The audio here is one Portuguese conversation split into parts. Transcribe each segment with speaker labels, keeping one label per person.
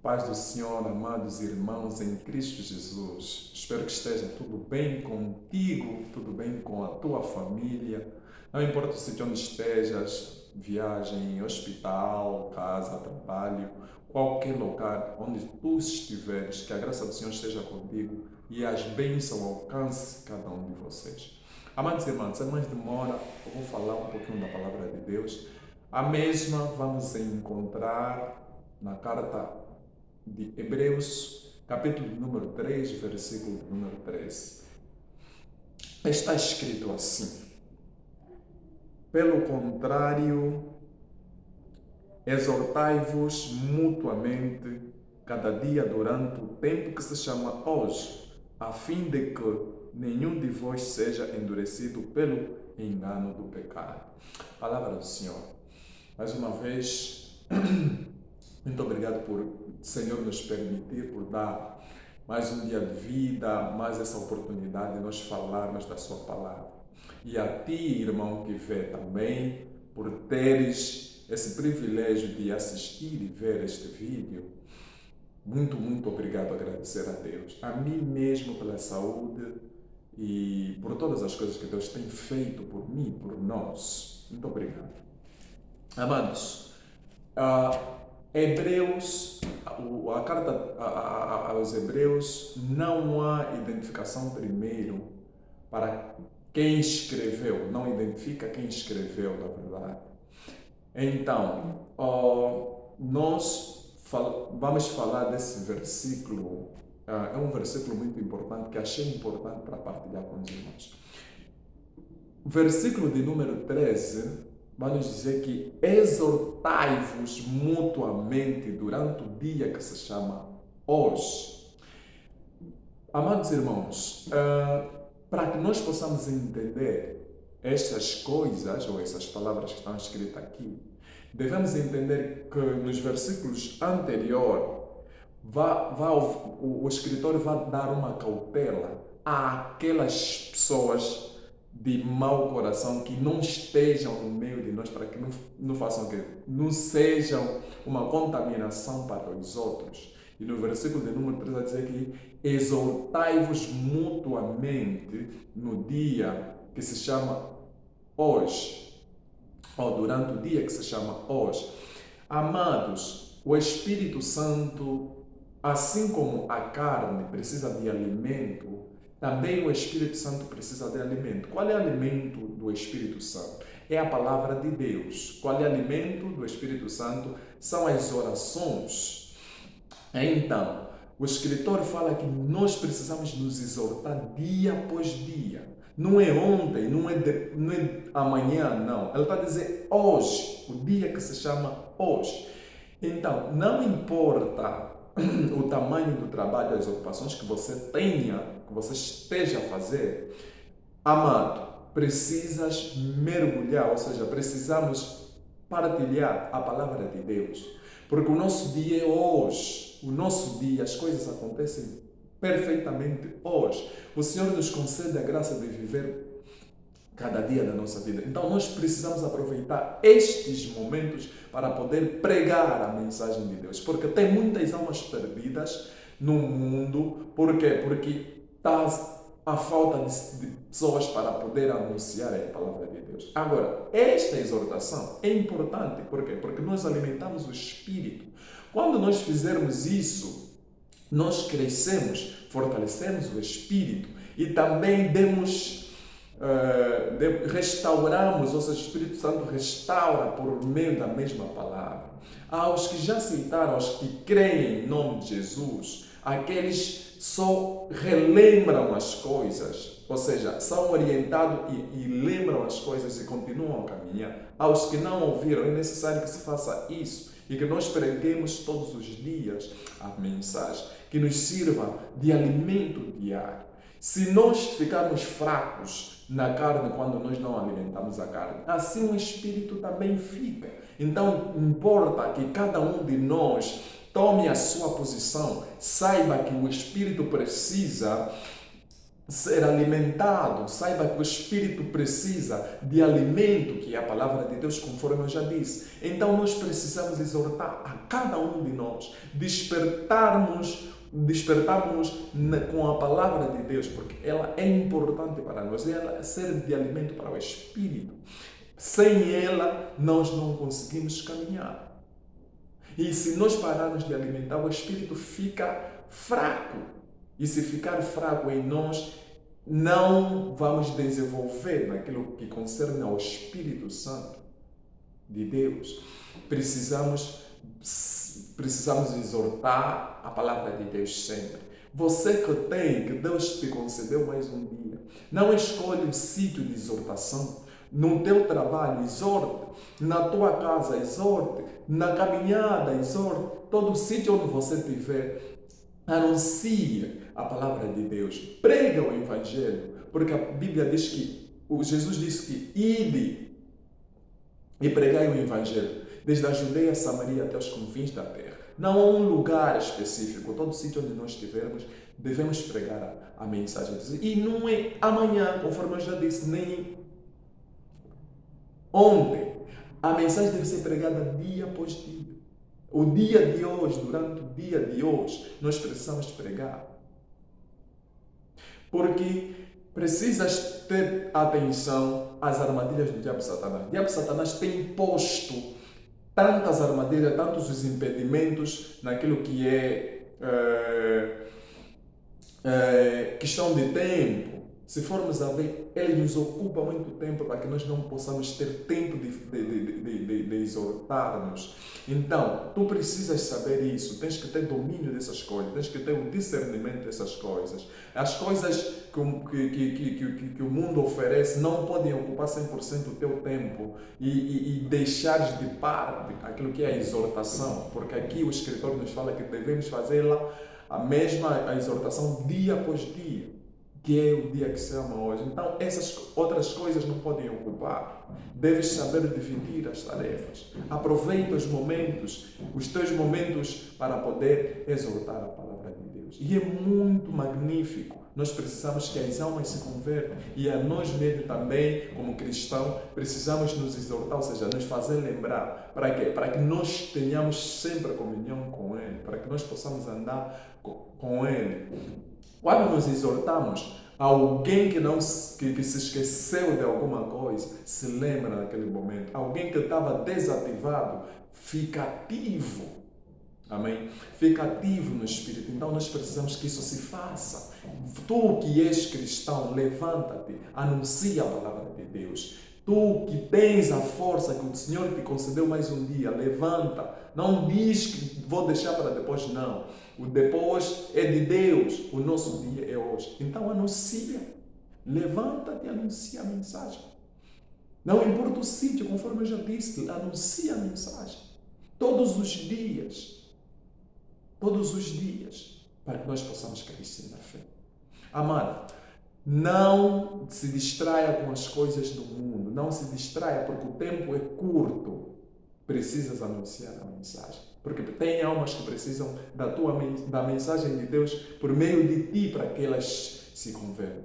Speaker 1: Paz do Senhor, amados irmãos em Cristo Jesus. Espero que esteja tudo bem contigo, tudo bem com a tua família. Não importa o sítio onde estejas, viagem, hospital, casa, trabalho, qualquer lugar onde tu estiveres, que a graça do Senhor esteja contigo e as bênçãos alcance cada um de vocês. Amados irmãos, sem mais demora, eu vou falar um pouquinho da palavra de Deus. A mesma vamos encontrar na carta de Hebreus, capítulo número 3, versículo número 13. Está escrito assim: pelo contrário, exortai-vos mutuamente cada dia durante o tempo que se chama hoje, a fim de que nenhum de vós seja endurecido pelo engano do pecado. Palavra do Senhor. Mais uma vez, muito obrigado por Senhor nos permitir, por dar mais um dia de vida, mais essa oportunidade de nós falarmos da sua palavra. E a ti, irmão que vê também, por teres esse privilégio de assistir e ver este vídeo, muito obrigado, agradecer a Deus. A mim mesmo pela saúde e por todas as coisas que Deus tem feito por mim, por nós. Muito obrigado. Amados, Hebreus, a carta aos Hebreus, não há identificação primeiro para quem escreveu, não identifica quem escreveu, na verdade. Então, nós vamos falar desse versículo, é um versículo muito importante, que achei importante para partilhar com os irmãos. O versículo de número 13 vai nos dizer que exortai-vos mutuamente durante o dia que se chama hoje. Amados irmãos, para que nós possamos entender estas coisas, ou essas palavras que estão escritas aqui, devemos entender que nos versículos anteriores, o escritor vai dar uma cautela àquelas pessoas de mau coração que não estejam no meio de nós, para que não façam que não sejam uma contaminação para os outros. E no versículo de número 3 vai dizer que exortai-vos mutuamente no dia que se chama hoje, ou durante o dia que se chama hoje. Amados, o Espírito Santo, assim como a carne precisa de alimento, também o Espírito Santo precisa de alimento. Qual é o alimento do Espírito Santo? É a palavra de Deus. Qual é o alimento do Espírito Santo? São as orações. Então, o escritor fala que nós precisamos nos exortar dia após dia. Não é ontem, não é amanhã, não. Ele está a dizer hoje, o dia que se chama hoje. Então, não importa o tamanho do trabalho, as ocupações que você tenha, que você esteja a fazer, amado, precisas mergulhar, ou seja, precisamos partilhar a palavra de Deus, porque o nosso dia é hoje, o nosso dia, as coisas acontecem perfeitamente hoje. O Senhor nos concede a graça de viver cada dia da nossa vida. Então nós precisamos aproveitar estes momentos para poder pregar a mensagem de Deus, porque tem muitas almas perdidas no mundo. Por quê? Porque está a falta de pessoas para poder anunciar a palavra de Deus. Agora, esta exortação é importante. Por quê? Porque nós alimentamos o Espírito. Quando nós fizermos isso, nós crescemos, fortalecemos o Espírito e também restauramos, ou seja, o Espírito Santo restaura por meio da mesma palavra. Aos que já aceitaram, aos que creem em nome de Jesus, aqueles só relembram as coisas, ou seja, são orientados e lembram as coisas e continuam a caminhar. Aos que não ouviram, é necessário que se faça isso e que nós preguemos todos os dias a mensagem, que nos sirva de alimento diário. Se nós ficarmos fracos na carne quando nós não alimentamos a carne, assim o Espírito também fica. Então, importa que cada um de nós tome a sua posição, saiba que o Espírito precisa ser alimentado, saiba que o espírito precisa de alimento, que é a palavra de Deus, conforme eu já disse. Então nós precisamos exortar a cada um de nós, despertarmos com a palavra de Deus, porque ela é importante para nós, ela serve de alimento para o espírito. Sem ela, nós não conseguimos caminhar. E se nós pararmos de alimentar, o espírito fica fraco. E se ficar fraco em nós, não vamos desenvolver naquilo que concerne ao Espírito Santo de Deus. Precisamos exortar a palavra de Deus sempre. Você que Deus te concedeu mais um dia, não escolhe o sítio de exortação. No teu trabalho, exorte. Na tua casa, exorte. Na caminhada, exorte. Todo sítio onde você estiver, anuncie a palavra de Deus. Prega o Evangelho. Porque a Bíblia diz que, Jesus disse que ide e pregai o Evangelho. Desde a Judeia, Samaria até os confins da terra. Não há um lugar específico. Todo sítio onde nós estivermos, devemos pregar a mensagem de Deus. E não é amanhã, conforme eu já disse, nem ontem. A mensagem deve ser pregada dia após dia. O dia de hoje, durante o dia de hoje, nós precisamos pregar. Porque precisas ter atenção às armadilhas do diabo Satanás. O diabo Satanás tem posto tantas armadilhas, tantos os impedimentos naquilo que é questão de tempo. Se formos a ver, ele nos ocupa muito tempo para que nós não possamos ter tempo de exortar-nos. Então, tu precisas saber isso, tens que ter domínio dessas coisas, tens que ter o discernimento dessas coisas. As coisas que o mundo oferece não podem ocupar 100% do teu tempo e deixares de parte aquilo que é a exortação, porque aqui o escritor nos fala que devemos fazê-la a exortação dia após dia, que é o dia que se ama hoje. Então, essas outras coisas não podem ocupar. Deves saber dividir as tarefas. Aproveita os teus momentos para poder exortar a palavra de Deus. E é muito magnífico. Nós precisamos que as almas se convertam. E a nós mesmos também, como cristãos, precisamos nos exortar, ou seja, nos fazer lembrar. Para quê? Para que nós tenhamos sempre comunhão com Ele. Para que nós possamos andar com Ele. Quando nos exortamos, alguém que se esqueceu de alguma coisa, se lembra naquele momento. Alguém que estava desativado, fica ativo. Amém? Fica ativo no Espírito. Então nós precisamos que isso se faça. Tu que és cristão, levanta-te, anuncia a palavra de Deus. Tu que tens a força que o Senhor te concedeu mais um dia, levanta. Não diz que vou deixar para depois, não. O depois é de Deus, o nosso dia é hoje. Então anuncia, levanta-te e anuncia a mensagem. Não importa o sítio, conforme eu já disse, anuncia a mensagem. Todos os dias, para que nós possamos crescer na fé. Amado, não se distraia com as coisas do mundo, não se distraia porque o tempo é curto. Precisas anunciar a mensagem. Porque tem almas que precisam da mensagem de Deus por meio de ti para que elas se convertam.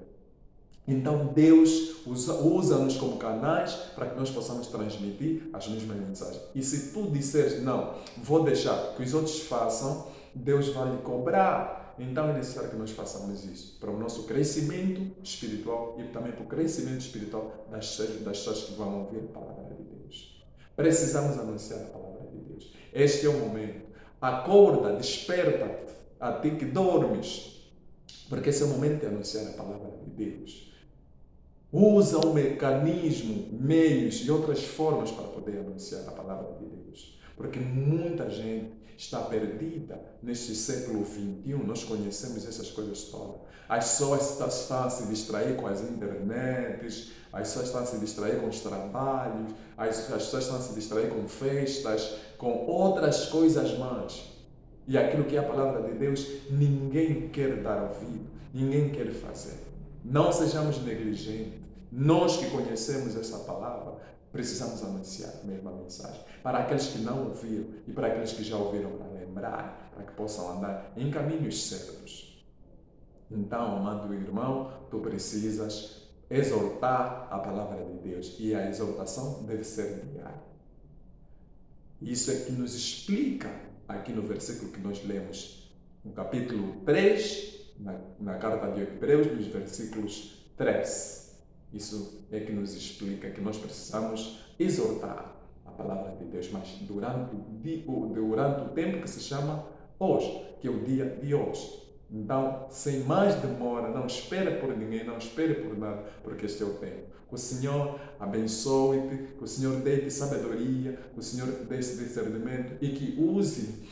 Speaker 1: Então Deus usa-nos como canais para que nós possamos transmitir as mesmas mensagens. E se tu disseres, não, vou deixar que os outros façam, Deus vai lhe cobrar. Então é necessário que nós façamos isso para o nosso crescimento espiritual e também para o crescimento espiritual das pessoas que vão ouvir a palavra de Deus. Precisamos anunciar a palavra de Deus. Este é o momento. Acorda, desperta-te, a ti que dormes, porque esse é o momento de anunciar a palavra de Deus. Usa um mecanismo, meios e outras formas para poder anunciar a palavra de Deus. Porque muita gente está perdida neste século XXI. Nós conhecemos essas coisas todas. As pessoas estão a se distrair com as internets, as pessoas estão a se distrair com os trabalhos, as pessoas estão a se distrair com festas, com outras coisas mais. E aquilo que é a palavra de Deus, ninguém quer dar ouvido, ninguém quer fazer. Não sejamos negligentes. Nós que conhecemos essa palavra, precisamos anunciar a mesma mensagem. Para aqueles que não ouviram e para aqueles que já ouviram, para lembrar, para que possam andar em caminhos certos. Então, amado irmão, tu precisas exortar a palavra de Deus e a exortação deve ser diária. Isso é que nos explica aqui no versículo que nós lemos, no capítulo 3, na carta de Hebreus, nos versículos 3. Isso é que nos explica que nós precisamos exortar a palavra de Deus, mas durante o tempo que se chama hoje, que é o dia de hoje. Então, sem mais demora, não espere por ninguém, não espere por nada, porque este é o tempo. Que o Senhor abençoe-te, que o Senhor dê-te sabedoria, que o Senhor dê-te discernimento e que use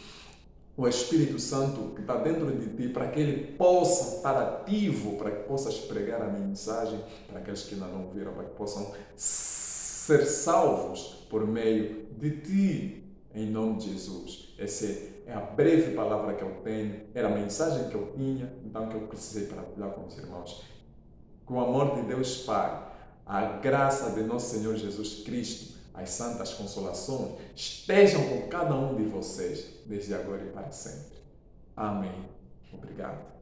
Speaker 1: o Espírito Santo que está dentro de ti para que ele possa estar ativo, para que possas pregar a mensagem para aqueles que ainda não viram, para que possam ser salvos por meio de ti, em nome de Jesus. Essa é a breve palavra que eu tenho, era a mensagem que eu tinha, então que eu precisei partilhar com os irmãos. Com o amor de Deus Pai, a graça de nosso Senhor Jesus Cristo, as santas consolações, estejam com cada um de vocês, desde agora e para sempre. Amém. Obrigado.